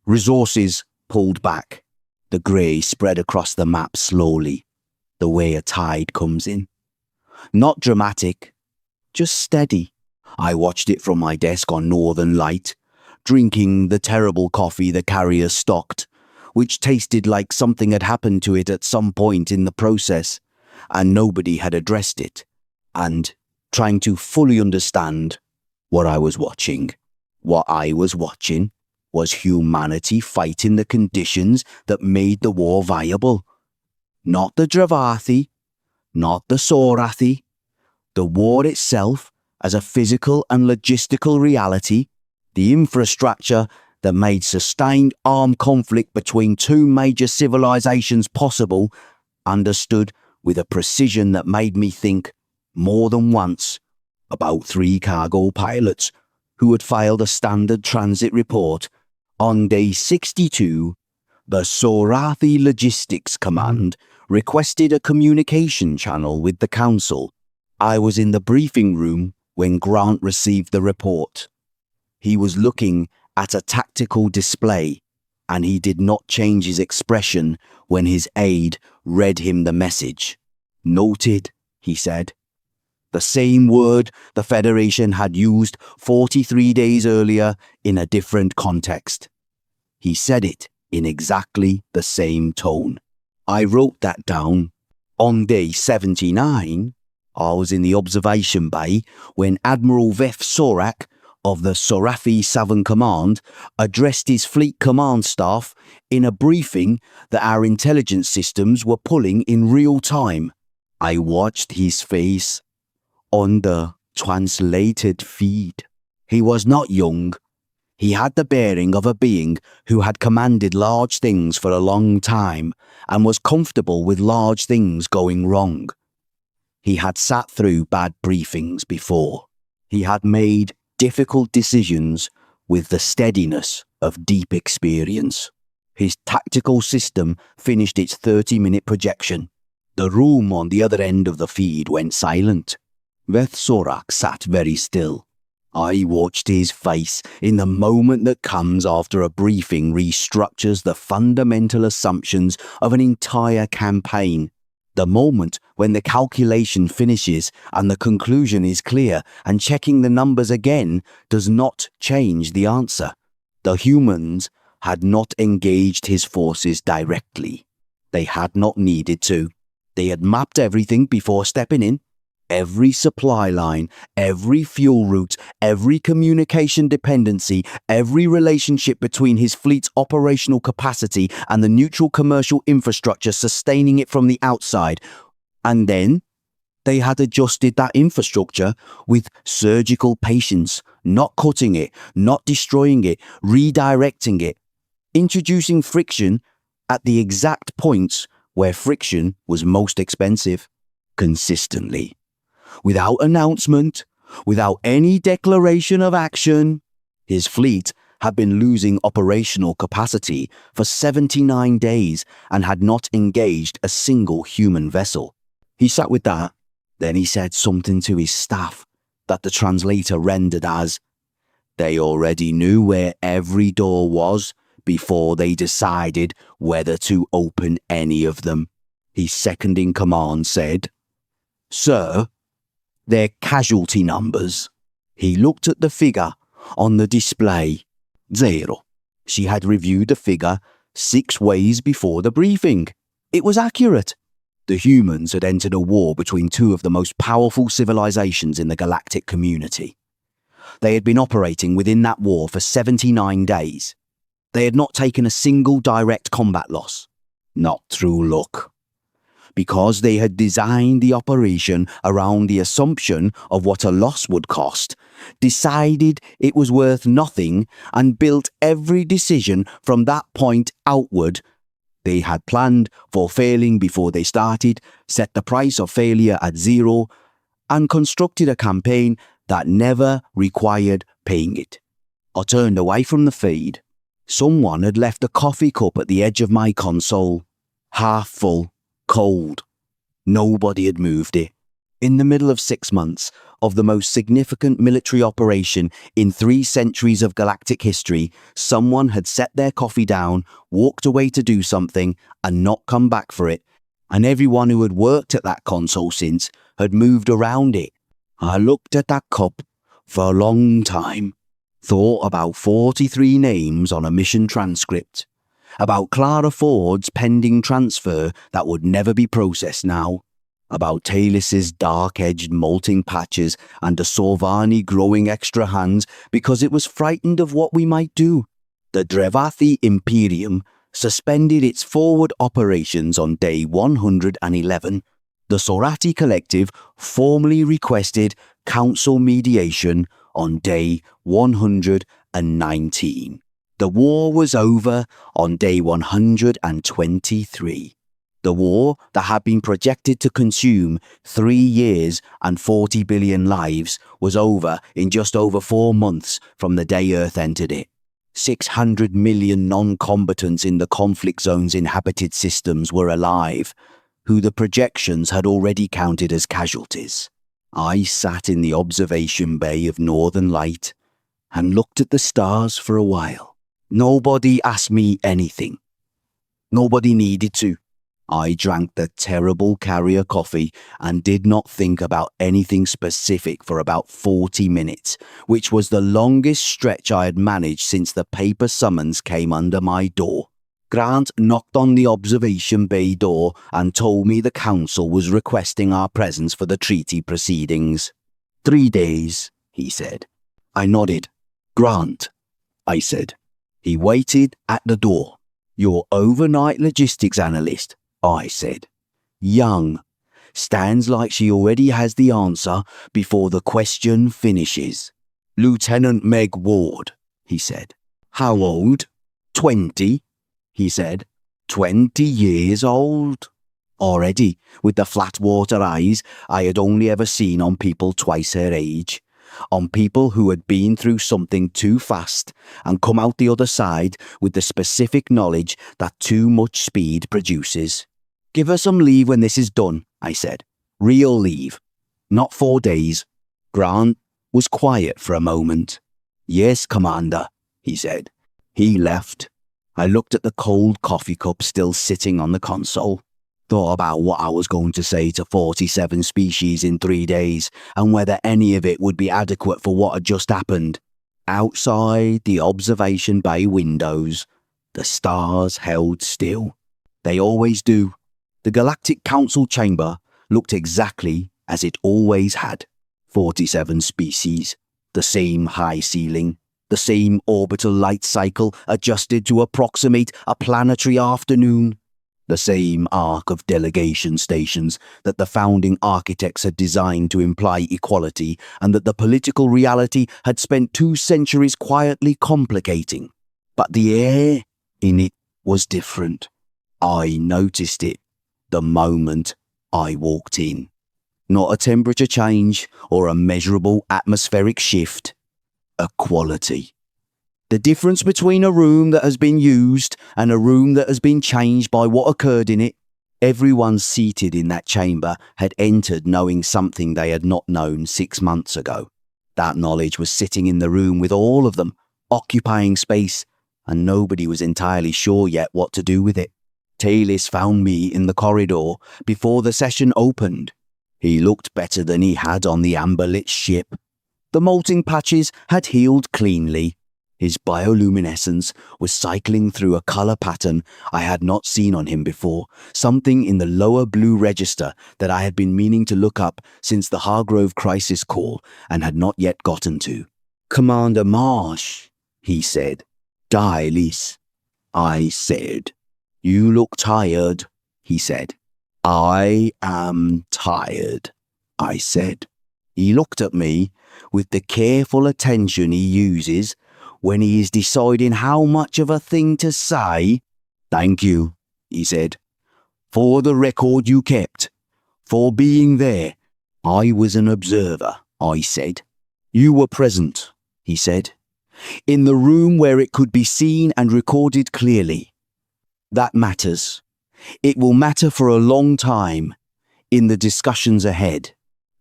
resources pulled back. The grey spread across the map slowly, the way a tide comes in. Not dramatic, just steady. I watched it from my desk on Northern Light, drinking the terrible coffee the carrier stocked, which tasted like something had happened to it at some point in the process, and nobody had addressed it, and trying to fully understand what I was watching. What I was watching was humanity fighting the conditions that made the war viable. Not the Dravathi, not the Sorathi, the war itself as a physical and logistical reality, the infrastructure that made sustained armed conflict between two major civilizations possible, understood with a precision that made me think more than once about 3 cargo pilots who had filed a standard transit report. On day 62, the Sorathi Logistics Command requested a communication channel with the Council. I was in the briefing room when Grant received the report. He was looking at a tactical display, and he did not change his expression when his aide read him the message. "Noted," he said. The same word the Federation had used 43 days earlier in a different context. He said it in exactly the same tone. I wrote that down. On day 79, I was in the observation bay when Admiral Veth Sorak of the Sorathi Southern Command addressed his fleet command staff in a briefing that our intelligence systems were pulling in real time. I watched his face on the translated feed. He was not young. He had the bearing of a being who had commanded large things for a long time and was comfortable with large things going wrong. He had sat through bad briefings before. He had made difficult decisions with the steadiness of deep experience. His tactical system finished its 30-minute projection. The room on the other end of the feed went silent. Veth Sorak sat very still. I watched his face in the moment that comes after a briefing restructures the fundamental assumptions of an entire campaign. The moment when the calculation finishes and the conclusion is clear, and checking the numbers again does not change the answer. The humans had not engaged his forces directly. They had not needed to. They had mapped everything before stepping in. Every supply line, every fuel route, every communication dependency, every relationship between his fleet's operational capacity and the neutral commercial infrastructure sustaining it from the outside. And then they had adjusted that infrastructure with surgical patience, not cutting it, not destroying it, redirecting it, introducing friction at the exact points where friction was most expensive, consistently. Without announcement, without any declaration of action, his fleet had been losing operational capacity for 79 days and had not engaged a single human vessel. He sat with that, then he said something to his staff that the translator rendered as, "They already knew where every door was before they decided whether to open any of them." His second in command said, "Sir, their casualty numbers." He looked at the figure on the display. 0. She had reviewed the figure 6 ways before the briefing. It was accurate. The humans had entered a war between 2 of the most powerful civilizations in the galactic community. They had been operating within that war for 79 days. They had not taken a single direct combat loss. Not through luck. Because they had designed the operation around the assumption of what a loss would cost, decided it was worth nothing, and built every decision from that point outward. They had planned for failing before they started, set the price of failure at 0, and constructed a campaign that never required paying it. I turned away from the feed. Someone had left a coffee cup at the edge of my console, half full, cold. Nobody had moved it. In the middle of 6 months of the most significant military operation in 3 centuries of galactic history, someone had set their coffee down, walked away to do something, and not come back for it, and everyone who had worked at that console since had moved around it. I looked at that cup for a long time, thought about 43 names on a mission transcript, about Clara Ford's pending transfer that would never be processed now, about Talis's dark-edged molting patches and the Sorvani growing extra hands because it was frightened of what we might do. The Drevathi Imperium suspended its forward operations on day 111. The Sorati Collective formally requested council mediation on day 119. The war was over on day 123. The war that had been projected to consume 3 years and 40 billion lives was over in just over 4 months from the day Earth entered it. 600 million non-combatants in the conflict zone's inhabited systems were alive, who the projections had already counted as casualties. I sat in the observation bay of Northern Light and looked at the stars for a while. Nobody asked me anything. Nobody needed to. I drank the terrible carrier coffee and did not think about anything specific for about 40 minutes, which was the longest stretch I had managed since the paper summons came under my door. Grant knocked on the observation bay door and told me the council was requesting our presence for the treaty proceedings. 3 days, he said. I nodded. Grant, I said. He waited at the door. Your overnight logistics analyst, I said. Young. Stands like she already has the answer before the question finishes. Lieutenant Meg Ward, he said. How old? 20, he said. 20 years old. Already, with the flat water eyes I had only ever seen on people twice her age. On people who had been through something too fast and come out the other side with the specific knowledge that too much speed produces. Give her some leave when this is done, I said. Real leave. Not 4 days. Grant was quiet for a moment. Yes, Commander, he said. He left. I looked at the cold coffee cup still sitting on the console. Thought about what I was going to say to 47 species in 3 days and whether any of it would be adequate for what had just happened. Outside the observation bay windows, the stars held still. They always do. The Galactic Council chamber looked exactly as it always had. 47 species, the same high ceiling, the same orbital light cycle adjusted to approximate a planetary afternoon. The same arc of delegation stations that the founding architects had designed to imply equality and that the political reality had spent 2 centuries quietly complicating. But the air in it was different. I noticed it the moment I walked in. Not a temperature change or a measurable atmospheric shift. A quality. The difference between a room that has been used and a room that has been changed by what occurred in it. Everyone seated in that chamber had entered knowing something they had not known 6 months ago. That knowledge was sitting in the room with all of them, occupying space, and nobody was entirely sure yet what to do with it. Talis found me in the corridor before the session opened. He looked better than he had on the amber-lit ship. The molting patches had healed cleanly. His bioluminescence was cycling through a color pattern I had not seen on him before, something in the lower blue register that I had been meaning to look up since the Hargrove crisis call and had not yet gotten to. "Commander Marsh," he said. "Dialis," I said. "You look tired," he said. "I am tired," I said. He looked at me with the careful attention he uses when he is deciding how much of a thing to say. "Thank you," he said, "for the record you kept, for being there." "I was an observer," I said. "You were present," he said, "in the room where it could be seen and recorded clearly. That matters. It will matter for a long time in the discussions ahead."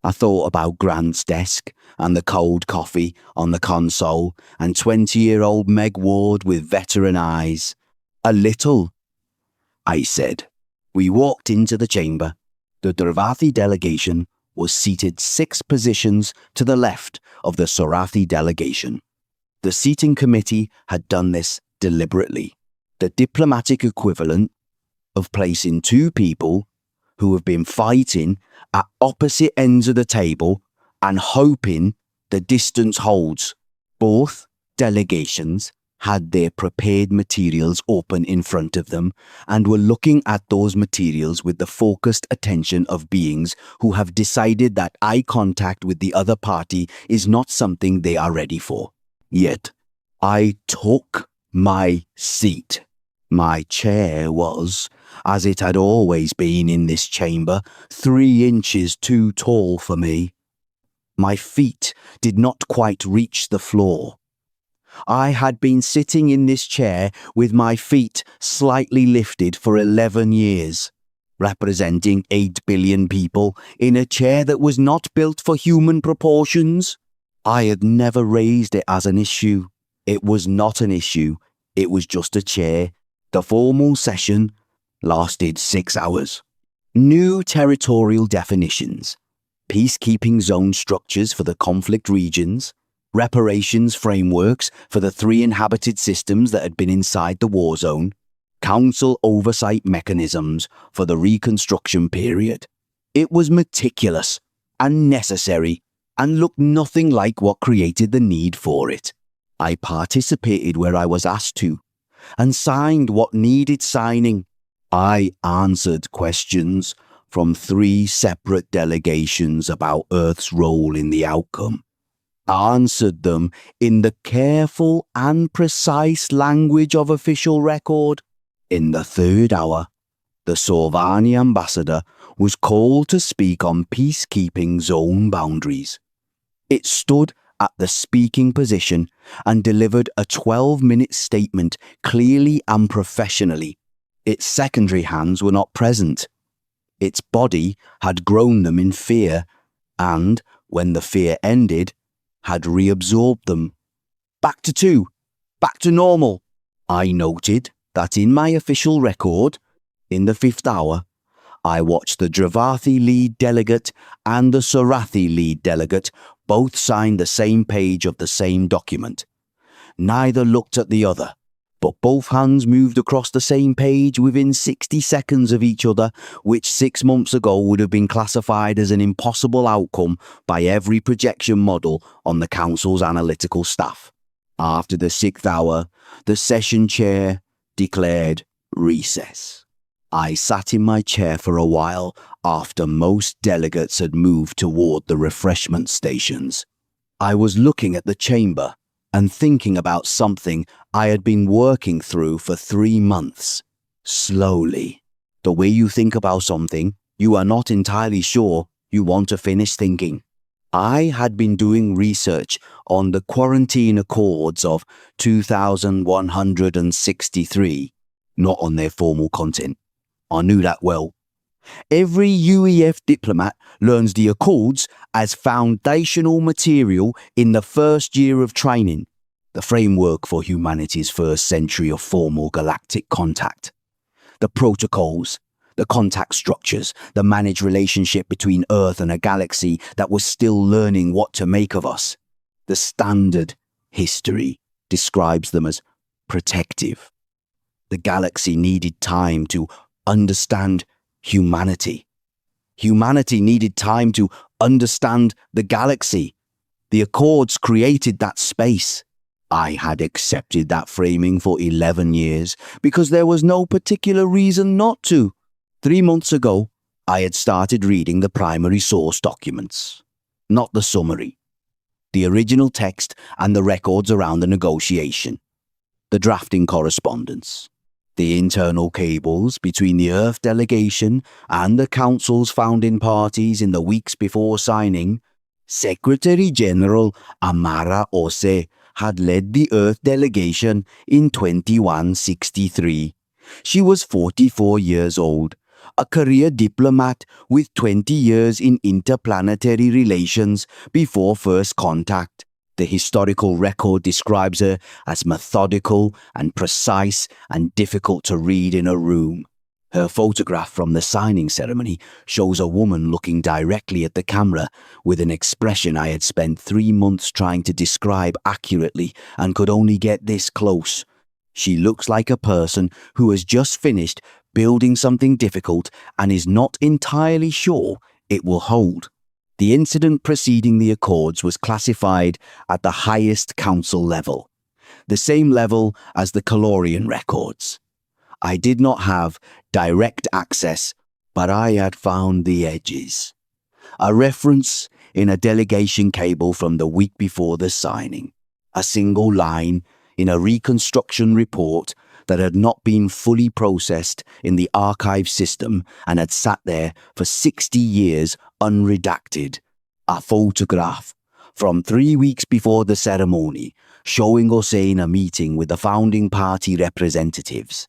I thought about Grant's desk and the cold coffee on the console and 20-year-old Meg Ward with veteran eyes. "A little," I said. We walked into the chamber. The Dravathi delegation was seated 6 positions to the left of the Sorathi delegation. The seating committee had done this deliberately, the diplomatic equivalent of placing 2 people who have been fighting at opposite ends of the table and hoping the distance holds. Both delegations had their prepared materials open in front of them and were looking at those materials with the focused attention of beings who have decided that eye contact with the other party is not something they are ready for. Yet, I took my seat. My chair was, as it had always been in this chamber, 3 inches too tall for me. My feet did not quite reach the floor. I had been sitting in this chair with my feet slightly lifted for 11 years, representing 8 billion people in a chair that was not built for human proportions. I had never raised it as an issue. It was not an issue. It was just a chair. The formal session lasted 6 hours. New territorial definitions, peacekeeping zone structures for the conflict regions, reparations frameworks for the 3 inhabited systems that had been inside the war zone, council oversight mechanisms for the reconstruction period. It was meticulous and necessary and looked nothing like what created the need for it. I participated where I was asked to and signed what needed signing. I answered questions from 3 separate delegations about Earth's role in the outcome. Answered them in the careful and precise language of official record. In the 3rd hour, the Sorvani ambassador was called to speak on peacekeeping zone boundaries. It stood at the speaking position and delivered a 12-minute statement clearly and professionally. Its secondary hands were not present. Its body had grown them in fear and, when the fear ended, had reabsorbed them. Back to 2. Back to normal. I noted that in my official record, in the 5th hour, I watched the Dravathi lead delegate and the Sorathi lead delegate both sign the same page of the same document. Neither looked at the other, but both hands moved across the same page within 60 seconds of each other, which 6 months ago would have been classified as an impossible outcome by every projection model on the Council's analytical staff. After the 6th hour, the session chair declared recess. I sat in my chair for a while after most delegates had moved toward the refreshment stations. I was looking at the chamber and thinking about something I had been working through for 3 months. Slowly. The way you think about something, you are not entirely sure you want to finish thinking. I had been doing research on the quarantine accords of 2163, not on their formal content. I knew that well. Every UEF diplomat learns the accords as foundational material in the first year of training, the framework for humanity's first century of formal galactic contact. The protocols, the contact structures, the managed relationship between Earth and a galaxy that was still learning what to make of us. The standard history. describes them as protective. The galaxy needed time to understand humanity. Humanity needed time to understand the galaxy. The Accords created that space. I had accepted that framing for 11 years because there was no particular reason not to. 3 months ago, I had started reading the primary source documents, not the summary, the original text and the records around the negotiation, the drafting correspondence, the internal cables between the Earth delegation and the Council's founding parties in the weeks before signing. Secretary General Amara Ose had led the Earth delegation in 2163. She was 44 years old, a career diplomat with 20 years in interplanetary relations before first contact. The historical record describes her as methodical and precise and difficult to read in a room. Her photograph from the signing ceremony shows a woman looking directly at the camera with an expression I had spent 3 months trying to describe accurately and could only get this close. She looks like a person who has just finished building something difficult and is not entirely sure it will hold. The incident preceding the Accords was classified at the highest council level, the same level as the Calorean records. I did not have direct access, but I had found the edges. A reference in a delegation cable from the week before the signing. A single line in a reconstruction report that had not been fully processed in the archive system and had sat there for 60 years unredacted. A photograph from 3 weeks before the ceremony showing us in a meeting with the founding party representatives.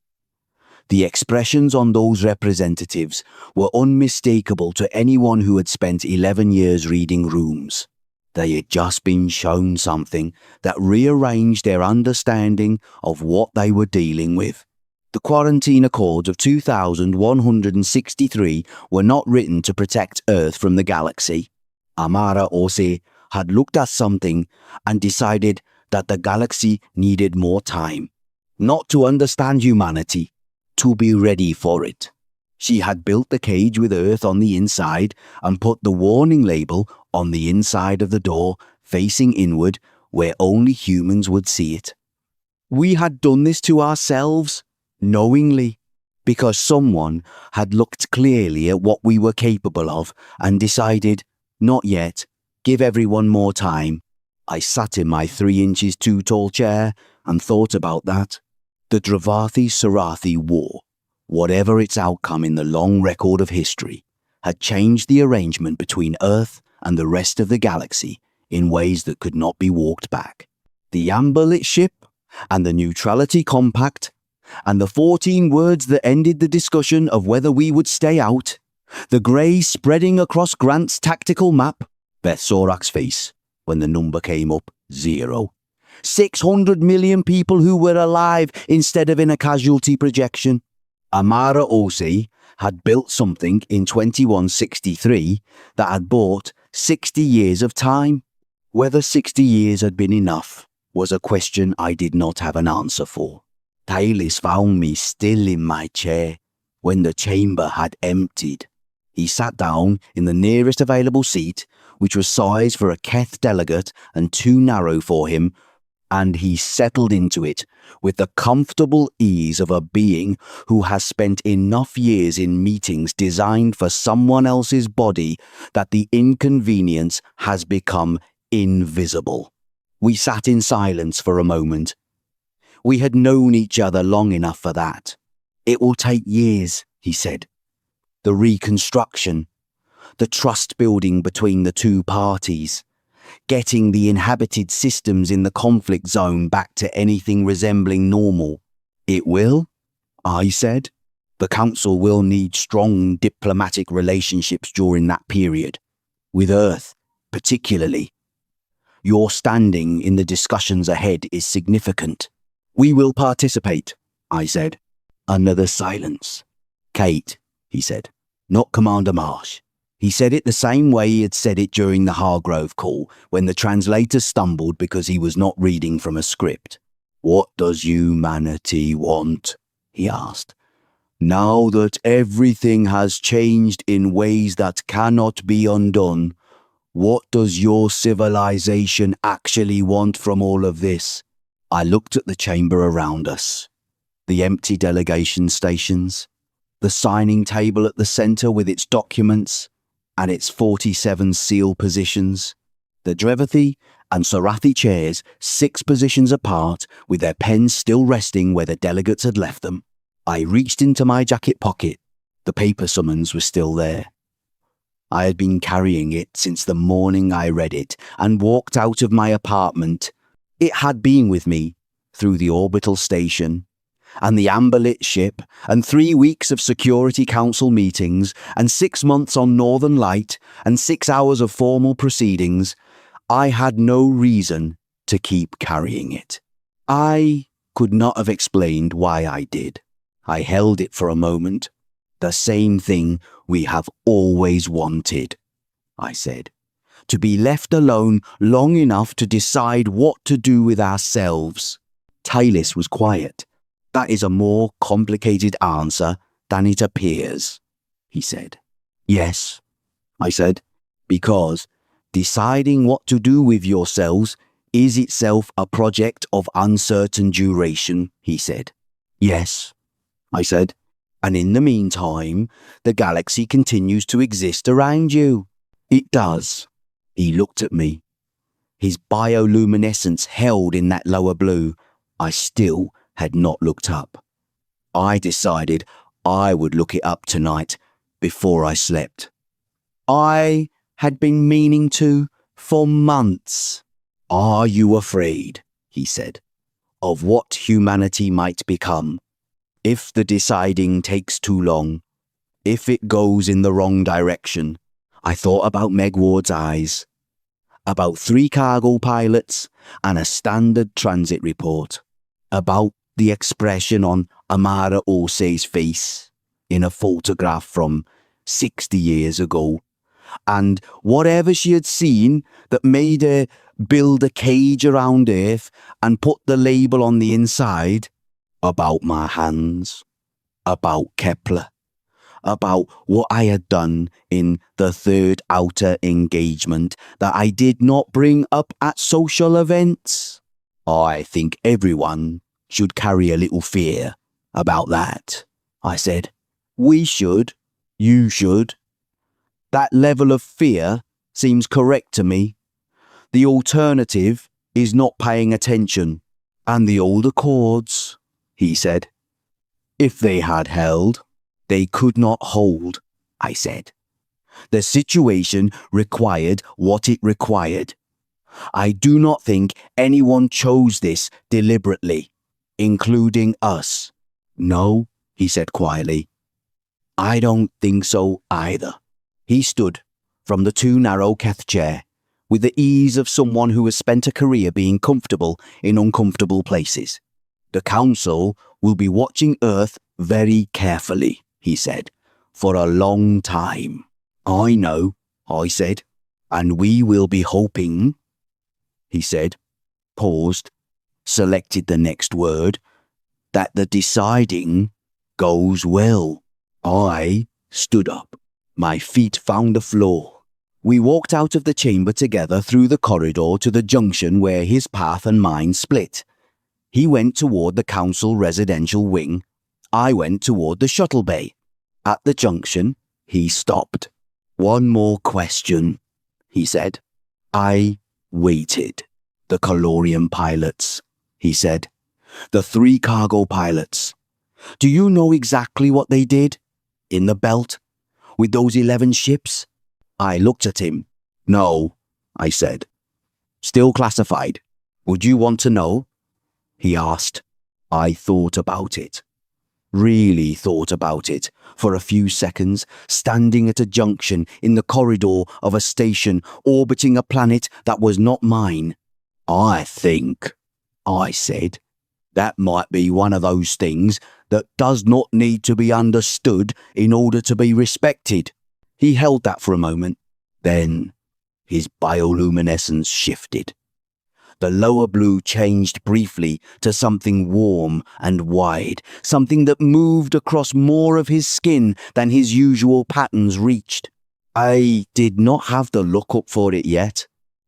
The expressions on those representatives were unmistakable to anyone who had spent 11 years reading rooms. They had just been shown something that rearranged their understanding of what they were dealing with. The Quarantine Accords of 2163 were not written to protect Earth from the galaxy. Amara Ose had looked at something and decided that the galaxy needed more time, not to understand humanity, to be ready for it. She had built the cage with Earth on the inside and put the warning label on the inside of the door, facing inward, where only humans would see it. We had done this to ourselves, knowingly, because someone had looked clearly at what we were capable of and decided, not yet, give everyone more time. I sat in my 3 inches too tall chair and thought about that. The Dravathi-Sarathi War, whatever its outcome in the long record of history, had changed the arrangement between Earth and the rest of the galaxy in ways that could not be walked back. The amber-lit ship and the neutrality compact and the 14 words that ended the discussion of whether we would stay out, the grey spreading across Grant's tactical map. Beth Sorak's face when the number came up 0. 600 million people who were alive instead of in a casualty projection. Amara Ose had built something in 2163 that had bought 60 years of time. Whether 60 years had been enough was a question I did not have an answer for. Talis found me still in my chair when the chamber had emptied. He sat down in the nearest available seat, which was sized for a Keth delegate and too narrow for him, and he settled into it with the comfortable ease of a being who has spent enough years in meetings designed for someone else's body that the inconvenience has become invisible. We sat in silence for a moment. We had known each other long enough for that. It will take years, he said. The reconstruction, the trust building between the two parties, getting the inhabited systems in the conflict zone back to anything resembling normal. It will, I said. The Council will need strong diplomatic relationships during that period, with Earth particularly. Your standing in the discussions ahead is significant. We will participate, I said. Another silence. Kate, he said, not Commander Marsh. He said it the same way he had said it during the Hargrove call when the translator stumbled because he was not reading from a script. "What does humanity want?" he asked. "Now that everything has changed in ways that cannot be undone, what does your civilization actually want from all of this?" I looked at the chamber around us. The empty delegation stations, the signing table at the centre with its documents and its 47 seal positions, the Drevathi and Sarathi chairs 6 positions apart with their pens still resting where the delegates had left them. I reached into my jacket pocket. The paper summons was still there. I had been carrying it since the morning I read it and walked out of my apartment. It had been with me through the orbital station and the amber-lit ship, and 3 weeks of Security Council meetings, and 6 months on Northern Light, and 6 hours of formal proceedings. I had no reason to keep carrying it. I could not have explained why I did. I held it for a moment. "The same thing we have always wanted," I said. "To be left alone long enough to decide what to do with ourselves." Tylis was quiet. "That is a more complicated answer than it appears," he said. "Yes," I said, "because deciding what to do with yourselves is itself a project of uncertain duration," he said. "Yes," I said, "and in the meantime, the galaxy continues to exist around you." "It does." He looked at me. His bioluminescence held in that lower blue. I still had not looked up. I decided I would look it up tonight before I slept. I had been meaning to for months. "Are you afraid," he said, "of what humanity might become? If the deciding takes too long, if it goes in the wrong direction?" I thought about Meg Ward's eyes, about 3 cargo pilots and a standard transit report, about the expression on Amara Orsay's face in a photograph from 60 years ago, and whatever she had seen that made her build a cage around Earth and put the label on the inside, about my hands, about Kepler, about what I had done in the 3rd outer engagement that I did not bring up at social events. I think everyone should carry a little fear about that, I said. "We should. You should. That level of fear seems correct to me. The alternative is not paying attention. And the old accords," he said. "If they had held, they could not hold," I said. "The situation required what it required. I do not think anyone chose this deliberately, including us." "No," he said quietly. "I don't think so either." He stood from the 2 narrow Keth chair with the ease of someone who has spent a career being comfortable in uncomfortable places. "The Council will be watching Earth very carefully," he said, "for a long time." "I know," I said, "and we will be hoping," he said, paused, selected the next word, "that the deciding goes well." I stood up. My feet found the floor. We walked out of the chamber together through the corridor to the junction where his path and mine split. He went toward the council residential wing. I went toward the shuttle bay. At the junction, he stopped. "One more question," he said. I waited. "The Calorean pilots," he said. "The 3 cargo pilots. Do you know exactly what they did? In the belt? With those 11 ships?" I looked at him. "No," I said. "Still classified. Would you want to know?" he asked. I thought about it. Really thought about it for a few seconds, standing at a junction in the corridor of a station orbiting a planet that was not mine. "I think," I said, "that might be one of those things that does not need to be understood in order to be respected." He held that for a moment. Then his bioluminescence shifted. The lower blue changed briefly to something warm and wide, something that moved across more of his skin than his usual patterns reached. I did not have the look up for it yet.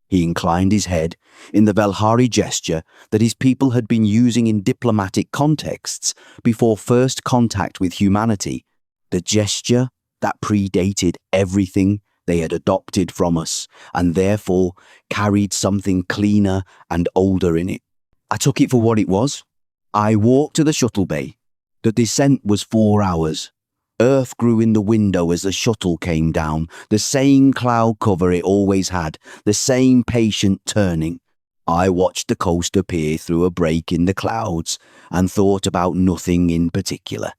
He inclined his head in the Velhari gesture that his people had been using in diplomatic contexts before first contact with humanity, the gesture that predated everything they had adopted from us and therefore carried something cleaner and older in it. I took it for what it was. I walked to the shuttle bay. The descent was 4 hours. Earth grew in the window as the shuttle came down, the same cloud cover it always had, the same patient turning. I watched the coast appear through a break in the clouds and thought about nothing in particular,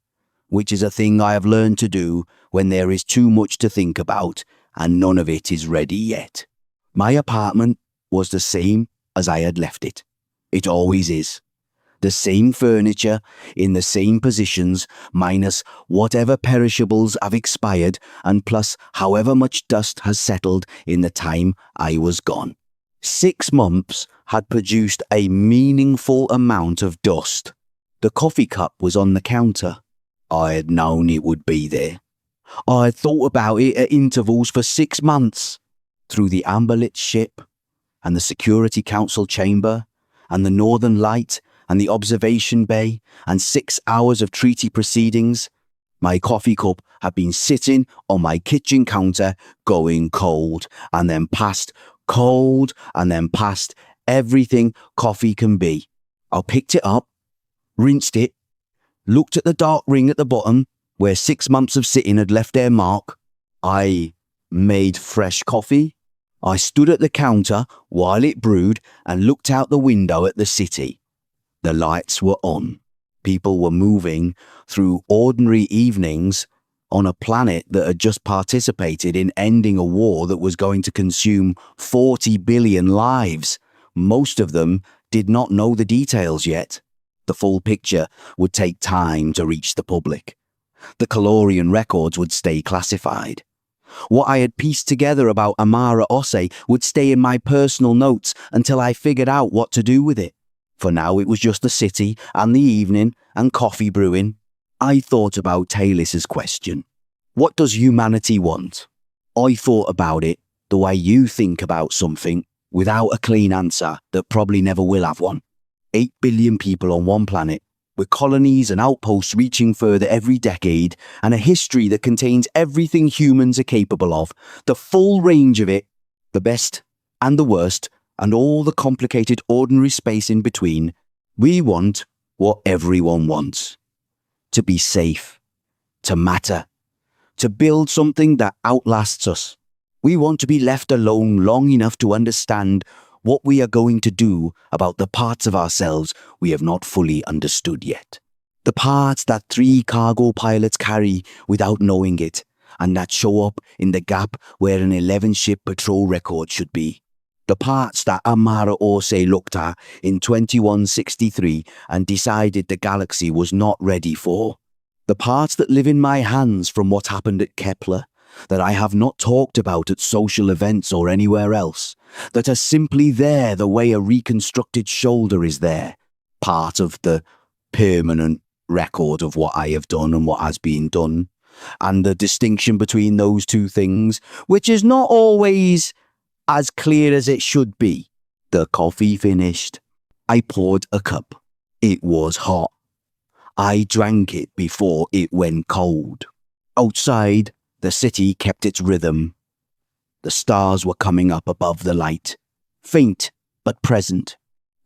which is a thing I have learned to do when there is too much to think about and none of it is ready yet. My apartment was the same as I had left it. It always is. The same furniture in the same positions, minus whatever perishables have expired and plus however much dust has settled in the time I was gone. 6 months had produced a meaningful amount of dust. The coffee cup was on the counter. I had known it would be there. I had thought about it at intervals for 6 months. Through the amber-lit ship, and the Security Council chamber, and the Northern Light, and the observation bay, and 6 hours of treaty proceedings, my coffee cup had been sitting on my kitchen counter going cold, and then past cold, and then past everything coffee can be. I picked it up, rinsed it, looked at the dark ring at the bottom where 6 months of sitting had left their mark. I made fresh coffee. I stood at the counter while it brewed and looked out the window at the city. The lights were on. People were moving through ordinary evenings on a planet that had just participated in ending a war that was going to consume 40 billion lives. Most of them did not know the details yet. The full picture would take time to reach the public. The Calorean records would stay classified. What I had pieced together about Amara Ose would stay in my personal notes until I figured out what to do with it. For now it was just the city and the evening and coffee brewing. I thought about Talis's question. What does humanity want? I thought about it the way you think about something without a clean answer that probably never will have one. 8 billion people on one planet, with colonies and outposts reaching further every decade, and a history that contains everything humans are capable of, the full range of it, the best and the worst, and all the complicated ordinary space in between. We want what everyone wants. To be safe, to matter, to build something that outlasts us. We want to be left alone long enough to understand what we are going to do about the parts of ourselves we have not fully understood yet. The parts that 3 cargo pilots carry without knowing it, and that show up in the gap where an 11-ship patrol record should be. The parts that Amara Ose looked at in 2163 and decided the galaxy was not ready for. The parts that live in my hands from what happened at Kepler, that I have not talked about at social events or anywhere else, that are simply there the way a reconstructed shoulder is there, part of the permanent record of what I have done and what has been done, and the distinction between those two things, which is not always as clear as it should be. The coffee finished. I poured a cup. It was hot. I drank it before it went cold. Outside, the city kept its rhythm. The stars were coming up above the light, faint but present.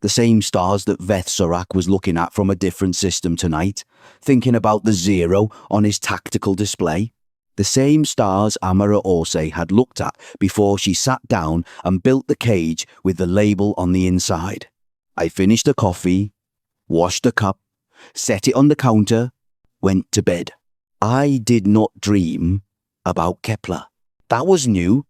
The same stars that Veth Sorak was looking at from a different system tonight, thinking about the 0 on his tactical display. The same stars Amara Ose had looked at before she sat down and built the cage with the label on the inside. I finished the coffee, washed the cup, set it on the counter, went to bed. I did not dream about Kepler. That was new.